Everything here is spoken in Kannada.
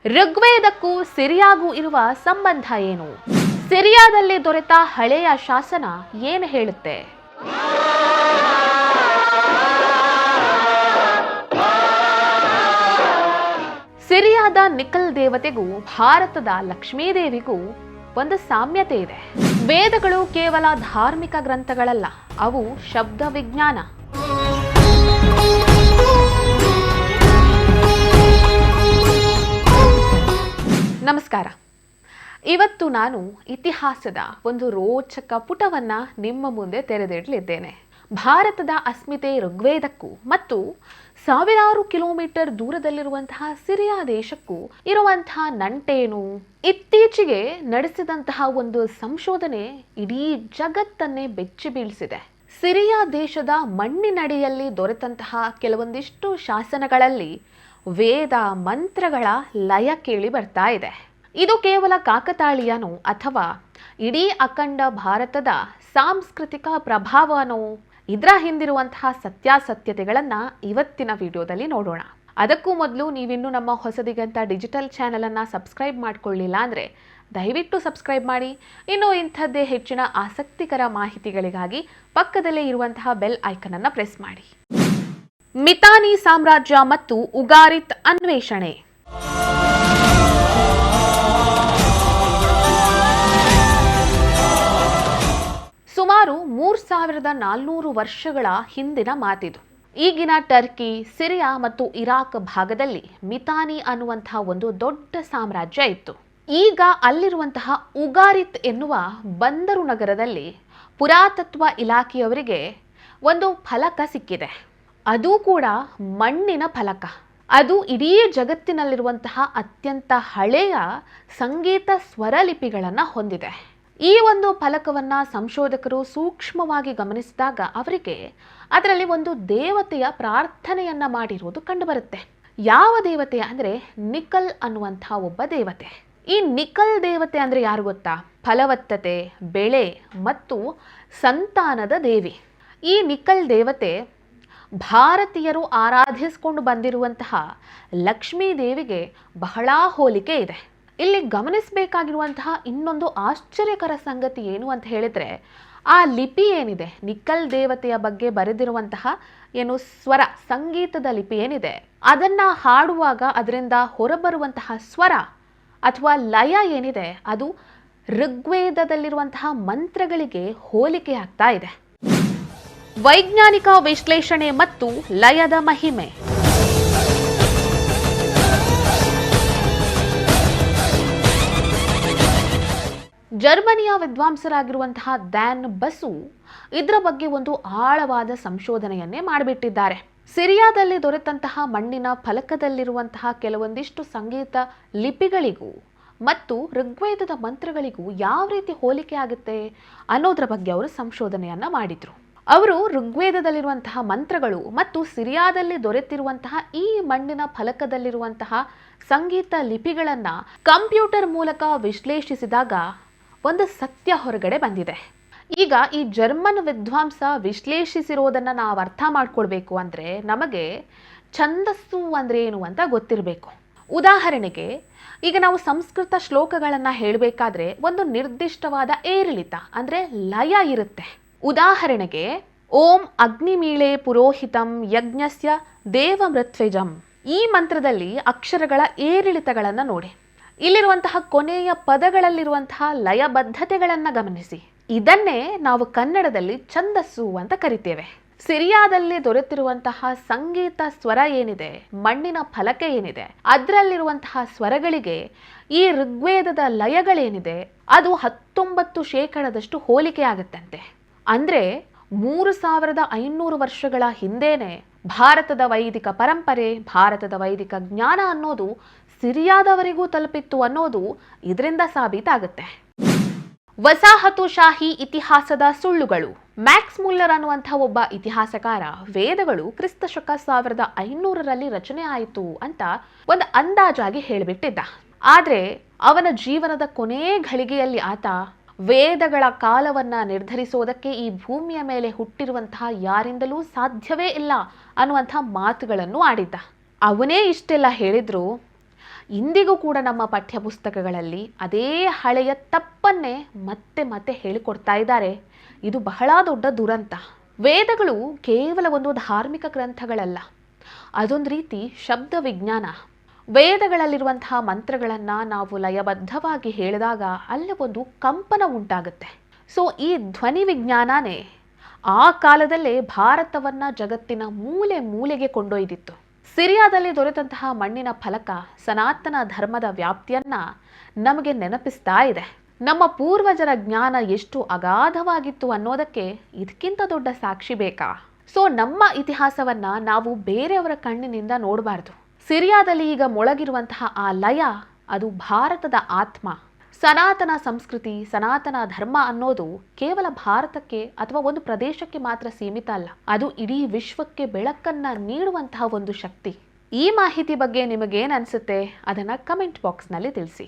ಋಗ್ವೇದಕ್ಕೂ ಸಿರಿಯಾಗೂ ಇರುವ ಸಂಬಂಧ ಏನು? ಸಿರಿಯಾದಲ್ಲಿ ದೊರೆತ ಹಳೆಯ ಶಾಸನ ಏನು ಹೇಳುತ್ತೆ? ಸಿರಿಯಾದ ನಿಕಲ್ ದೇವತೆಗೂ ಭಾರತದ ಲಕ್ಷ್ಮೀ ದೇವಿಗೂ ಒಂದು ಸಾಮ್ಯತೆ ಇದೆ. ವೇದಗಳು ಕೇವಲ ಧಾರ್ಮಿಕ ಗ್ರಂಥಗಳಲ್ಲ, ಅವು ಶಬ್ದ ವಿಜ್ಞಾನ. ನಮಸ್ಕಾರ. ಇವತ್ತು ನಾನು ಇತಿಹಾಸದ ಒಂದು ರೋಚಕ ಪುಟವನ್ನ ನಿಮ್ಮ ಮುಂದೆ ತೆರೆದಿಡಲಿದ್ದೇನೆ. ಭಾರತದ ಅಸ್ಮಿತೆ ಋಗ್ವೇದಕ್ಕೂ ಮತ್ತು ಸಾವಿರಾರು ಕಿಲೋಮೀಟರ್ ದೂರದಲ್ಲಿರುವಂತಹ ಸಿರಿಯಾ ದೇಶಕ್ಕೂ ಇರುವಂತಹ ನಂಟೇನು? ಇತ್ತೀಚೆಗೆ ನಡೆಸಿದಂತಹ ಒಂದು ಸಂಶೋಧನೆ ಇಡೀ ಜಗತ್ತನ್ನೇ ಬೆಚ್ಚಿ ಬೀಳಿಸಿದೆ. ಸಿರಿಯಾ ದೇಶದ ಮಣ್ಣಿನಡಿಯಲ್ಲಿ ದೊರೆತಂತಹ ಕೆಲವೊಂದಿಷ್ಟು ಶಾಸನಗಳಲ್ಲಿ ವೇದ ಮಂತ್ರಗಳ ಲಯ ಕೇಳಿ ಬರ್ತಾ ಇದೆ. ಇದು ಕೇವಲ ಕಾಕತಾಳೀಯನೋ ಅಥವಾ ಇಡೀ ಅಖಂಡ ಭಾರತದ ಸಾಂಸ್ಕೃತಿಕ ಪ್ರಭಾವನೋ? ಇದರ ಹಿಂದಿರುವಂತಹ ಸತ್ಯಾಸತ್ಯತೆಗಳನ್ನು ಇವತ್ತಿನ ವಿಡಿಯೋದಲ್ಲಿ ನೋಡೋಣ. ಅದಕ್ಕೂ ಮೊದಲು ನೀವಿನ್ನೂ ನಮ್ಮ ಹೊಸದಿಗಂತ ಡಿಜಿಟಲ್ ಚಾನಲನ್ನು ಸಬ್ಸ್ಕ್ರೈಬ್ ಮಾಡ್ಕೊಳ್ಳಿಲ್ಲ ಅಂದರೆ ದಯವಿಟ್ಟು ಸಬ್ಸ್ಕ್ರೈಬ್ ಮಾಡಿ. ಇನ್ನು ಇಂಥದ್ದೇ ಹೆಚ್ಚಿನ ಆಸಕ್ತಿಕರ ಮಾಹಿತಿಗಳಿಗಾಗಿ ಪಕ್ಕದಲ್ಲೇ ಇರುವಂತಹ ಬೆಲ್ ಐಕನ್ ಅನ್ನು ಪ್ರೆಸ್ ಮಾಡಿ. ಮಿತಾನಿ ಸಾಮ್ರಾಜ್ಯ ಮತ್ತು ಉಗಾರಿತ್ ಅನ್ವೇಷಣೆ. ಸುಮಾರು 3400 ವರ್ಷಗಳ ಹಿಂದಿನ ಮಾತಿದು. ಈಗಿನ ಟರ್ಕಿ, ಸಿರಿಯಾ ಮತ್ತು ಇರಾಕ್ ಭಾಗದಲ್ಲಿ ಮಿತಾನಿ ಅನ್ನುವಂತಹ ಒಂದು ದೊಡ್ಡ ಸಾಮ್ರಾಜ್ಯ ಇತ್ತು. ಈಗ ಅಲ್ಲಿರುವಂತಹ ಉಗಾರಿತ್ ಎನ್ನುವ ಬಂದರು ನಗರದಲ್ಲಿ ಪುರಾತತ್ವ ಇಲಾಖೆಯವರಿಗೆ ಒಂದು ಫಲಕ ಸಿಕ್ಕಿದೆ. ಅದು ಕೂಡ ಮಣ್ಣಿನ ಫಲಕ. ಅದು ಇಡೀ ಜಗತ್ತಿನಲ್ಲಿರುವಂತಹ ಅತ್ಯಂತ ಹಳೆಯ ಸಂಗೀತ ಸ್ವರಲಿಪಿಗಳನ್ನು ಹೊಂದಿದೆ. ಈ ಒಂದು ಫಲಕವನ್ನು ಸಂಶೋಧಕರು ಸೂಕ್ಷ್ಮವಾಗಿ ಗಮನಿಸಿದಾಗ ಅವರಿಗೆ ಅದರಲ್ಲಿ ಒಂದು ದೇವತೆಯ ಪ್ರಾರ್ಥನೆಯನ್ನ ಮಾಡಿರುವುದು ಕಂಡುಬರುತ್ತೆ. ಯಾವ ದೇವತೆ ಅಂದರೆ ನಿಕಲ್ ಅನ್ನುವಂತಹ ಒಬ್ಬ ದೇವತೆ. ಈ ನಿಕಲ್ ದೇವತೆ ಅಂದರೆ ಯಾರು ಗೊತ್ತಾ? ಫಲವತ್ತತೆ, ಬೆಳೆ ಮತ್ತು ಸಂತಾನದ ದೇವಿ. ಈ ನಿಕಲ್ ದೇವತೆ ಭಾರತೀಯರು ಆರಾಧಿಸಿಕೊಂಡು ಬಂದಿರುವಂತಹ ಲಕ್ಷ್ಮೀ ದೇವಿಗೆ ಬಹಳ ಹೋಲಿಕೆ ಇದೆ. ಇಲ್ಲಿ ಗಮನಿಸಬೇಕಾಗಿರುವಂತಹ ಇನ್ನೊಂದು ಆಶ್ಚರ್ಯಕರ ಸಂಗತಿ ಏನು ಅಂತ ಹೇಳಿದ್ರೆ, ಆ ಲಿಪಿ ಏನಿದೆ, ನಿಕಲ್ ದೇವತೆಯ ಬಗ್ಗೆ ಬರೆದಿರುವಂತಹ ಏನು ಸ್ವರ, ಸಂಗೀತದ ಲಿಪಿ ಏನಿದೆ, ಅದನ್ನ ಹಾಡುವಾಗ ಅದರಿಂದ ಹೊರಬರುವಂತಹ ಸ್ವರ ಅಥವಾ ಲಯ ಏನಿದೆ, ಅದು ಋಗ್ವೇದದಲ್ಲಿರುವಂತಹ ಮಂತ್ರಗಳಿಗೆ ಹೋಲಿಕೆ ಆಗ್ತಾ ಇದೆ. ವೈಜ್ಞಾನಿಕ ವಿಶ್ಲೇಷಣೆ ಮತ್ತು ಲಯದ ಮಹಿಮೆ. ಜರ್ಮನಿಯ ವಿದ್ವಾಂಸರಾಗಿರುವಂತಹ ಡ್ಯಾನ್ ಬಸು ಇದರ ಬಗ್ಗೆ ಒಂದು ಆಳವಾದ ಸಂಶೋಧನೆಯನ್ನೇ ಮಾಡಿಬಿಟ್ಟಿದ್ದಾರೆ. ಸಿರಿಯಾದಲ್ಲಿ ದೊರೆತಂತಹ ಮಣ್ಣಿನ ಫಲಕದಲ್ಲಿರುವಂತಹ ಕೆಲವೊಂದಿಷ್ಟು ಸಂಗೀತ ಲಿಪಿಗಳಿಗೂ ಮತ್ತು ಋಗ್ವೇದದ ಮಂತ್ರಗಳಿಗೂ ಯಾವ ರೀತಿ ಹೋಲಿಕೆ ಆಗುತ್ತೆ ಅನ್ನೋದ್ರ ಬಗ್ಗೆ ಅವರು ಸಂಶೋಧನೆಯನ್ನ ಮಾಡಿದ್ರು. ಅವರು ಋಗ್ವೇದದಲ್ಲಿರುವಂತಹ ಮಂತ್ರಗಳು ಮತ್ತು ಸಿರಿಯಾದಲ್ಲಿ ದೊರೆತಿರುವಂತಹ ಈ ಮಣ್ಣಿನ ಫಲಕದಲ್ಲಿರುವಂತಹ ಸಂಗೀತ ಲಿಪಿಗಳನ್ನ ಕಂಪ್ಯೂಟರ್ ಮೂಲಕ ವಿಶ್ಲೇಷಿಸಿದಾಗ ಒಂದು ಸತ್ಯ ಹೊರಗಡೆ ಬಂದಿದೆ. ಈಗ ಈ ಜರ್ಮನ್ ವಿದ್ವಾಂಸ ವಿಶ್ಲೇಷಿಸಿರೋದನ್ನ ನಾವು ಅರ್ಥ ಮಾಡ್ಕೊಳ್ಬೇಕು ಅಂದ್ರೆ ನಮಗೆ ಛಂದಸ್ಸು ಅಂದ್ರೆ ಏನು ಅಂತ ಗೊತ್ತಿರಬೇಕು. ಉದಾಹರಣೆಗೆ ಈಗ ನಾವು ಸಂಸ್ಕೃತ ಶ್ಲೋಕಗಳನ್ನ ಹೇಳಬೇಕಾದ್ರೆ ಒಂದು ನಿರ್ದಿಷ್ಟವಾದ ಏರಿಳಿತ ಅಂದ್ರೆ ಲಯ ಇರುತ್ತೆ. ಉದಾಹರಣೆಗೆ ಓಂ ಅಗ್ನಿಮೀಳೆ ಪುರೋಹಿತಂ ಯಜ್ಞಸ್ಯ ದೇವಮೃತ್ವಿಜಂ. ಈ ಮಂತ್ರದಲ್ಲಿ ಅಕ್ಷರಗಳ ಏರಿಳಿತಗಳನ್ನು ನೋಡಿ. ಇಲ್ಲಿರುವಂತಹ ಕೊನೆಯ ಪದಗಳಲ್ಲಿರುವಂತಹ ಲಯಬದ್ಧತೆಗಳನ್ನು ಗಮನಿಸಿ. ಇದನ್ನೇ ನಾವು ಕನ್ನಡದಲ್ಲಿ ಛಂದಸ್ಸು ಅಂತ ಕರಿತೇವೆ. ಸಿರಿಯಾದಲ್ಲಿ ದೊರೆತಿರುವಂತಹ ಸಂಗೀತ ಸ್ವರ ಏನಿದೆ, ಮಣ್ಣಿನ ಫಲಕ ಏನಿದೆ, ಅದರಲ್ಲಿರುವಂತಹ ಸ್ವರಗಳಿಗೆ ಈ ಋಗ್ವೇದದ ಲಯಗಳೇನಿದೆ ಅದು 19% ಹೋಲಿಕೆ ಆಗುತ್ತಂತೆ. ಅಂದ್ರೆ 3500 ವರ್ಷಗಳ ಹಿಂದೇನೆ ಭಾರತದ ವೈದಿಕ ಪರಂಪರೆ, ಭಾರತದ ವೈದಿಕ ಜ್ಞಾನ ಅನ್ನೋದು ಸಿರಿಯಾದವರಿಗೂ ತಲುಪಿತ್ತು ಅನ್ನೋದು ಇದರಿಂದ ಸಾಬೀತಾಗುತ್ತೆ. ವಸಾಹತುಶಾಹಿ ಇತಿಹಾಸದ ಸುಳ್ಳುಗಳು. ಮ್ಯಾಕ್ಸ್ ಮುಲ್ಲರ್ ಅನ್ನುವಂತಹ ಒಬ್ಬ ಇತಿಹಾಸಕಾರ ವೇದಗಳು ಕ್ರಿಸ್ತಶಕ 1500ರಲ್ಲಿ ರಚನೆ ಆಯಿತು ಅಂತ ಒಂದು ಅಂದಾಜಾಗಿ ಹೇಳಿಬಿಟ್ಟಿದ್ದ. ಆದ್ರೆ ಅವನ ಜೀವನದ ಕೊನೆ ಘಳಿಗೆಯಲ್ಲಿ ಆತ ವೇದಗಳ ಕಾಲವನ್ನ ನಿರ್ಧರಿಸೋದಕ್ಕೆ ಈ ಭೂಮಿಯ ಮೇಲೆ ಹುಟ್ಟಿರುವಂತಹ ಯಾರಿಂದಲೂ ಸಾಧ್ಯವೇ ಇಲ್ಲ ಅನ್ನುವಂಥ ಮಾತುಗಳನ್ನು ಆಡಿದ್ದ. ಅವನೇ ಇಷ್ಟೆಲ್ಲ ಹೇಳಿದ್ರು ಇಂದಿಗೂ ಕೂಡ ನಮ್ಮ ಪಠ್ಯಪುಸ್ತಕಗಳಲ್ಲಿ ಅದೇ ಹಳೆಯ ತಪ್ಪನ್ನೇ ಮತ್ತೆ ಮತ್ತೆ ಹೇಳಿಕೊಡ್ತಾ ಇದ್ದಾರೆ. ಇದು ಬಹಳ ದೊಡ್ಡ ದುರಂತ. ವೇದಗಳು ಕೇವಲ ಒಂದು ಧಾರ್ಮಿಕ ಗ್ರಂಥಗಳಲ್ಲ, ಅದೊಂದು ರೀತಿ ಶಬ್ದ ವಿಜ್ಞಾನ. ವೇದಗಳಲ್ಲಿರುವಂತಹ ಮಂತ್ರಗಳನ್ನು ನಾವು ಲಯಬದ್ಧವಾಗಿ ಹೇಳಿದಾಗ ಅಲ್ಲಿ ಒಂದು ಕಂಪನ ಉಂಟಾಗುತ್ತೆ. ಸೊ ಈ ಧ್ವನಿ ವಿಜ್ಞಾನನೇ ಆ ಕಾಲದಲ್ಲೇ ಭಾರತವನ್ನ ಜಗತ್ತಿನ ಮೂಲೆ ಮೂಲೆಗೆ ಕೊಂಡೊಯ್ದಿತ್ತು. ಸಿರಿಯಾದಲ್ಲಿ ದೊರೆತಂತಹ ಮಣ್ಣಿನ ಫಲಕ ಸನಾತನ ಧರ್ಮದ ವ್ಯಾಪ್ತಿಯನ್ನ ನಮಗೆ ನೆನಪಿಸ್ತಾ ಇದೆ. ನಮ್ಮ ಪೂರ್ವಜರ ಜ್ಞಾನ ಎಷ್ಟು ಅಗಾಧವಾಗಿತ್ತು ಅನ್ನೋದಕ್ಕೆ ಇದಕ್ಕಿಂತ ದೊಡ್ಡ ಸಾಕ್ಷಿ ಬೇಕಾ? ಸೊ ನಮ್ಮ ಇತಿಹಾಸವನ್ನ ನಾವು ಬೇರೆಯವರ ಕಣ್ಣಿನಿಂದ ನೋಡಬಾರ್ದು. ಸಿರಿಯಾದಲ್ಲಿ ಈಗ ಮೊಳಗಿರುವಂತಹ ಆ ಲಯ, ಅದು ಭಾರತದ ಆತ್ಮ. ಸನಾತನ ಸಂಸ್ಕೃತಿ, ಸನಾತನ ಧರ್ಮ ಅನ್ನೋದು ಕೇವಲ ಭಾರತಕ್ಕೆ ಅಥವಾ ಒಂದು ಪ್ರದೇಶಕ್ಕೆ ಮಾತ್ರ ಸೀಮಿತ ಅಲ್ಲ, ಅದು ಇಡೀ ವಿಶ್ವಕ್ಕೆ ಬೆಳಕನ್ನ ನೀಡುವಂತಹ ಒಂದು ಶಕ್ತಿ. ಈ ಮಾಹಿತಿ ಬಗ್ಗೆ ನಿಮಗೇನು ಅನಿಸುತ್ತೆ ಅದನ್ನ ಕಮೆಂಟ್ ಬಾಕ್ಸ್ನಲ್ಲಿ ತಿಳಿಸಿ.